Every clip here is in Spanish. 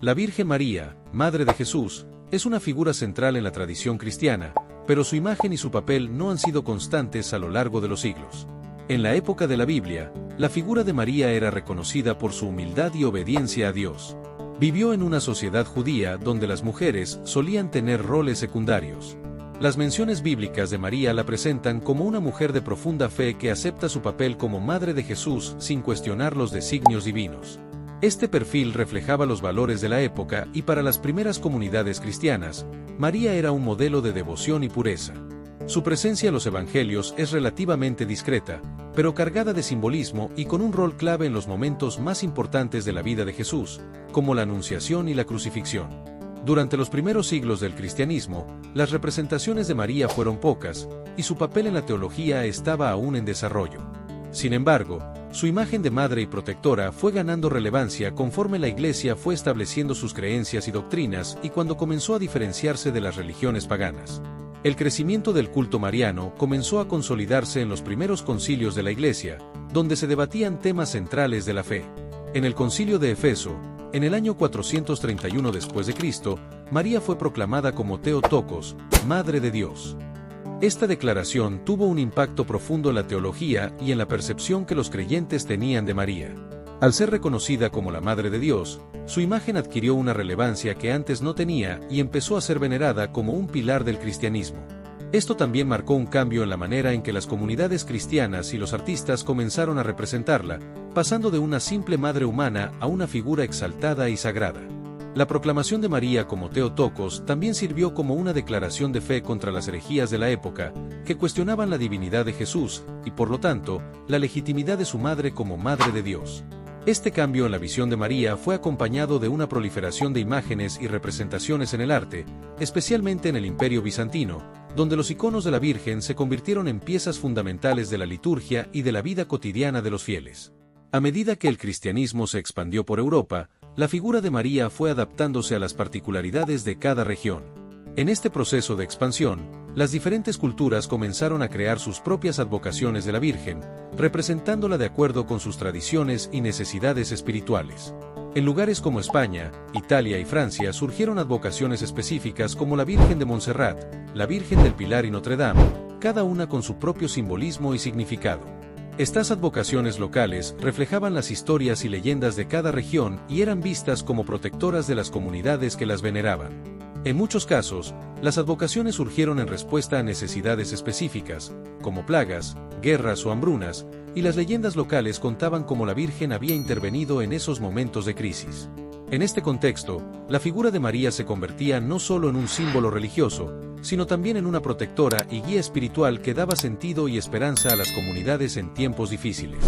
La Virgen María, Madre de Jesús, es una figura central en la tradición cristiana, pero su imagen y su papel no han sido constantes a lo largo de los siglos. En la época de la Biblia, la figura de María era reconocida por su humildad y obediencia a Dios. Vivió en una sociedad judía donde las mujeres solían tener roles secundarios. Las menciones bíblicas de María la presentan como una mujer de profunda fe que acepta su papel como Madre de Jesús sin cuestionar los designios divinos. Este perfil reflejaba los valores de la época y para las primeras comunidades cristianas, María era un modelo de devoción y pureza. Su presencia en los evangelios es relativamente discreta, pero cargada de simbolismo y con un rol clave en los momentos más importantes de la vida de Jesús, como la Anunciación y la Crucifixión. Durante los primeros siglos del cristianismo, las representaciones de María fueron pocas, y su papel en la teología estaba aún en desarrollo. Sin embargo, su imagen de madre y protectora fue ganando relevancia conforme la Iglesia fue estableciendo sus creencias y doctrinas y cuando comenzó a diferenciarse de las religiones paganas. El crecimiento del culto mariano comenzó a consolidarse en los primeros concilios de la Iglesia, donde se debatían temas centrales de la fe. En el concilio de Efeso, en el año 431 después de Cristo, María fue proclamada como Theotokos, Madre de Dios. Esta declaración tuvo un impacto profundo en la teología y en la percepción que los creyentes tenían de María. Al ser reconocida como la Madre de Dios, su imagen adquirió una relevancia que antes no tenía y empezó a ser venerada como un pilar del cristianismo. Esto también marcó un cambio en la manera en que las comunidades cristianas y los artistas comenzaron a representarla, pasando de una simple madre humana a una figura exaltada y sagrada. La proclamación de María como Theotokos también sirvió como una declaración de fe contra las herejías de la época, que cuestionaban la divinidad de Jesús, y por lo tanto, la legitimidad de su madre como Madre de Dios. Este cambio en la visión de María fue acompañado de una proliferación de imágenes y representaciones en el arte, especialmente en el Imperio Bizantino, donde los iconos de la Virgen se convirtieron en piezas fundamentales de la liturgia y de la vida cotidiana de los fieles. A medida que el cristianismo se expandió por Europa, la figura de María fue adaptándose a las particularidades de cada región. En este proceso de expansión, las diferentes culturas comenzaron a crear sus propias advocaciones de la Virgen, representándola de acuerdo con sus tradiciones y necesidades espirituales. En lugares como España, Italia y Francia surgieron advocaciones específicas como la Virgen de Montserrat, la Virgen del Pilar y Notre Dame, cada una con su propio simbolismo y significado. Estas advocaciones locales reflejaban las historias y leyendas de cada región y eran vistas como protectoras de las comunidades que las veneraban. En muchos casos, las advocaciones surgieron en respuesta a necesidades específicas, como plagas, guerras o hambrunas, y las leyendas locales contaban cómo la Virgen había intervenido en esos momentos de crisis. En este contexto, la figura de María se convertía no solo en un símbolo religioso, sino también en una protectora y guía espiritual que daba sentido y esperanza a las comunidades en tiempos difíciles.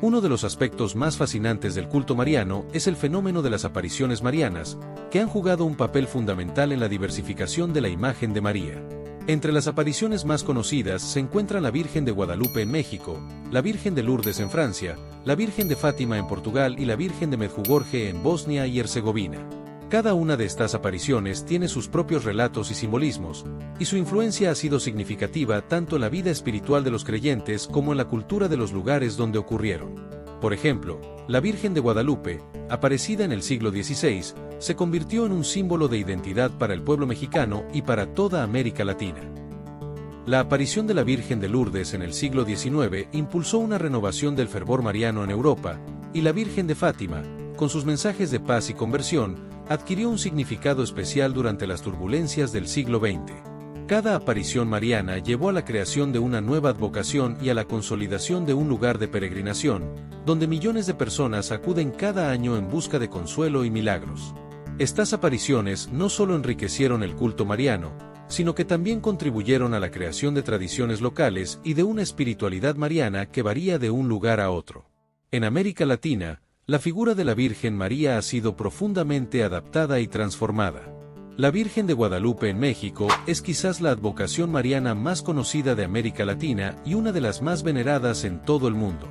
Uno de los aspectos más fascinantes del culto mariano es el fenómeno de las apariciones marianas, que han jugado un papel fundamental en la diversificación de la imagen de María. Entre las apariciones más conocidas se encuentran la Virgen de Guadalupe en México, la Virgen de Lourdes en Francia, la Virgen de Fátima en Portugal y la Virgen de Medjugorje en Bosnia y Herzegovina. Cada una de estas apariciones tiene sus propios relatos y simbolismos, y su influencia ha sido significativa tanto en la vida espiritual de los creyentes como en la cultura de los lugares donde ocurrieron. Por ejemplo, la Virgen de Guadalupe, aparecida en el siglo XVI, se convirtió en un símbolo de identidad para el pueblo mexicano y para toda América Latina. La aparición de la Virgen de Lourdes en el siglo XIX impulsó una renovación del fervor mariano en Europa, y la Virgen de Fátima, con sus mensajes de paz y conversión, adquirió un significado especial durante las turbulencias del siglo XX. Cada aparición mariana llevó a la creación de una nueva advocación y a la consolidación de un lugar de peregrinación, donde millones de personas acuden cada año en busca de consuelo y milagros. Estas apariciones no solo enriquecieron el culto mariano, sino que también contribuyeron a la creación de tradiciones locales y de una espiritualidad mariana que varía de un lugar a otro. En América Latina, la figura de la Virgen María ha sido profundamente adaptada y transformada. La Virgen de Guadalupe en México es quizás la advocación mariana más conocida de América Latina y una de las más veneradas en todo el mundo.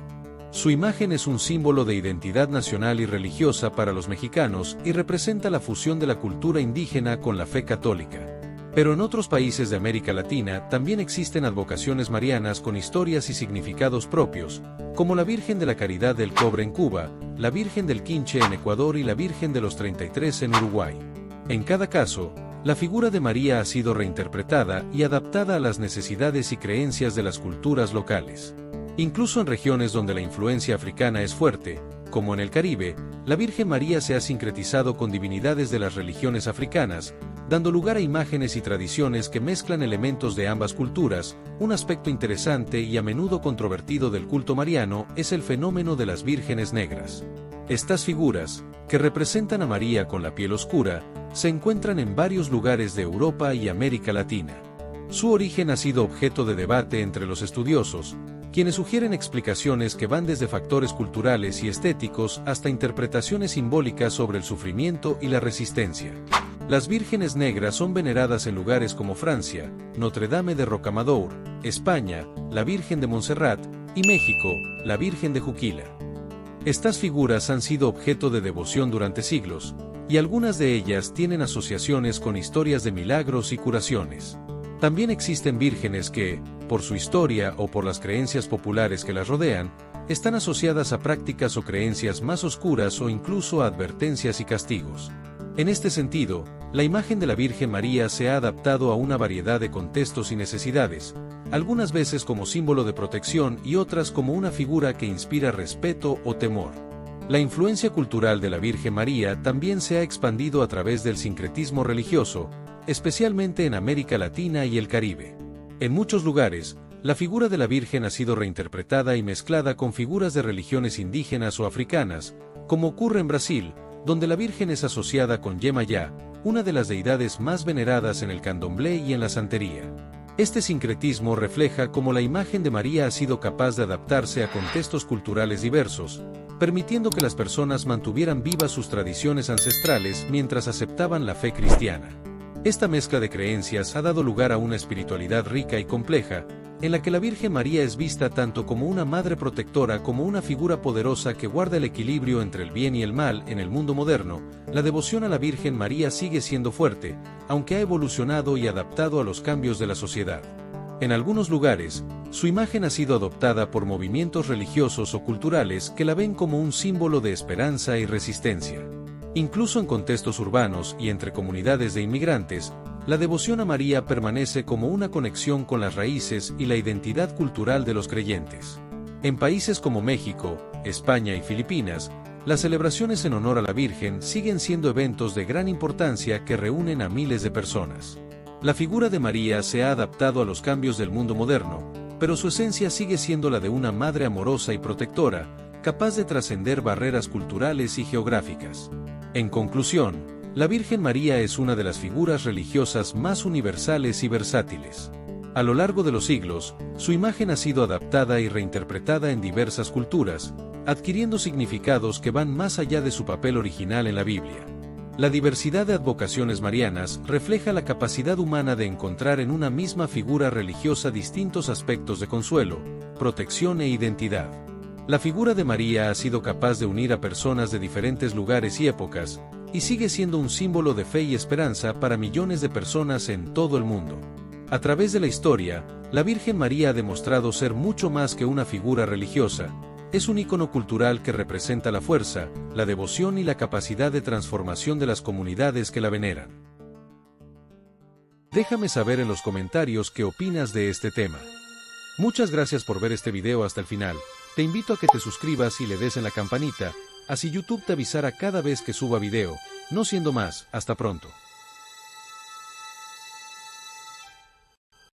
Su imagen es un símbolo de identidad nacional y religiosa para los mexicanos y representa la fusión de la cultura indígena con la fe católica. Pero en otros países de América Latina también existen advocaciones marianas con historias y significados propios, como la Virgen de la Caridad del Cobre en Cuba, la Virgen del Quinche en Ecuador y la Virgen de los 33 en Uruguay. En cada caso, la figura de María ha sido reinterpretada y adaptada a las necesidades y creencias de las culturas locales. Incluso en regiones donde la influencia africana es fuerte, como en el Caribe, la Virgen María se ha sincretizado con divinidades de las religiones africanas, dando lugar a imágenes y tradiciones que mezclan elementos de ambas culturas. Un aspecto interesante y a menudo controvertido del culto mariano es el fenómeno de las vírgenes negras. Estas figuras, que representan a María con la piel oscura, se encuentran en varios lugares de Europa y América Latina. Su origen ha sido objeto de debate entre los estudiosos, quienes sugieren explicaciones que van desde factores culturales y estéticos hasta interpretaciones simbólicas sobre el sufrimiento y la resistencia. Las vírgenes negras son veneradas en lugares como Francia, Notre Dame de Rocamadour, España, la Virgen de Montserrat, y México, la Virgen de Juquila. Estas figuras han sido objeto de devoción durante siglos, y algunas de ellas tienen asociaciones con historias de milagros y curaciones. También existen vírgenes que, por su historia o por las creencias populares que las rodean, están asociadas a prácticas o creencias más oscuras o incluso a advertencias y castigos. En este sentido, la imagen de la Virgen María se ha adaptado a una variedad de contextos y necesidades, algunas veces como símbolo de protección y otras como una figura que inspira respeto o temor. La influencia cultural de la Virgen María también se ha expandido a través del sincretismo religioso, especialmente en América Latina y el Caribe. En muchos lugares, la figura de la Virgen ha sido reinterpretada y mezclada con figuras de religiones indígenas o africanas, como ocurre en Brasil, donde la Virgen es asociada con Yemayá, una de las deidades más veneradas en el candomblé y en la santería. Este sincretismo refleja cómo la imagen de María ha sido capaz de adaptarse a contextos culturales diversos, permitiendo que las personas mantuvieran vivas sus tradiciones ancestrales mientras aceptaban la fe cristiana. Esta mezcla de creencias ha dado lugar a una espiritualidad rica y compleja, en la que la Virgen María es vista tanto como una madre protectora como una figura poderosa que guarda el equilibrio entre el bien y el mal. En el mundo moderno, la devoción a la Virgen María sigue siendo fuerte, aunque ha evolucionado y adaptado a los cambios de la sociedad. En algunos lugares, su imagen ha sido adoptada por movimientos religiosos o culturales que la ven como un símbolo de esperanza y resistencia. Incluso en contextos urbanos y entre comunidades de inmigrantes, la devoción a María permanece como una conexión con las raíces y la identidad cultural de los creyentes. En países como México, España y Filipinas, las celebraciones en honor a la Virgen siguen siendo eventos de gran importancia que reúnen a miles de personas. La figura de María se ha adaptado a los cambios del mundo moderno, pero su esencia sigue siendo la de una madre amorosa y protectora, capaz de trascender barreras culturales y geográficas. En conclusión, la Virgen María es una de las figuras religiosas más universales y versátiles. A lo largo de los siglos, su imagen ha sido adaptada y reinterpretada en diversas culturas, adquiriendo significados que van más allá de su papel original en la Biblia. La diversidad de advocaciones marianas refleja la capacidad humana de encontrar en una misma figura religiosa distintos aspectos de consuelo, protección e identidad. La figura de María ha sido capaz de unir a personas de diferentes lugares y épocas, y sigue siendo un símbolo de fe y esperanza para millones de personas en todo el mundo. A través de la historia, la Virgen María ha demostrado ser mucho más que una figura religiosa. Es un ícono cultural que representa la fuerza, la devoción y la capacidad de transformación de las comunidades que la veneran. Déjame saber en los comentarios qué opinas de este tema. Muchas gracias por ver este video hasta el final. Te invito a que te suscribas y le des en la campanita, así YouTube te avisará cada vez que suba video. No siendo más, hasta pronto.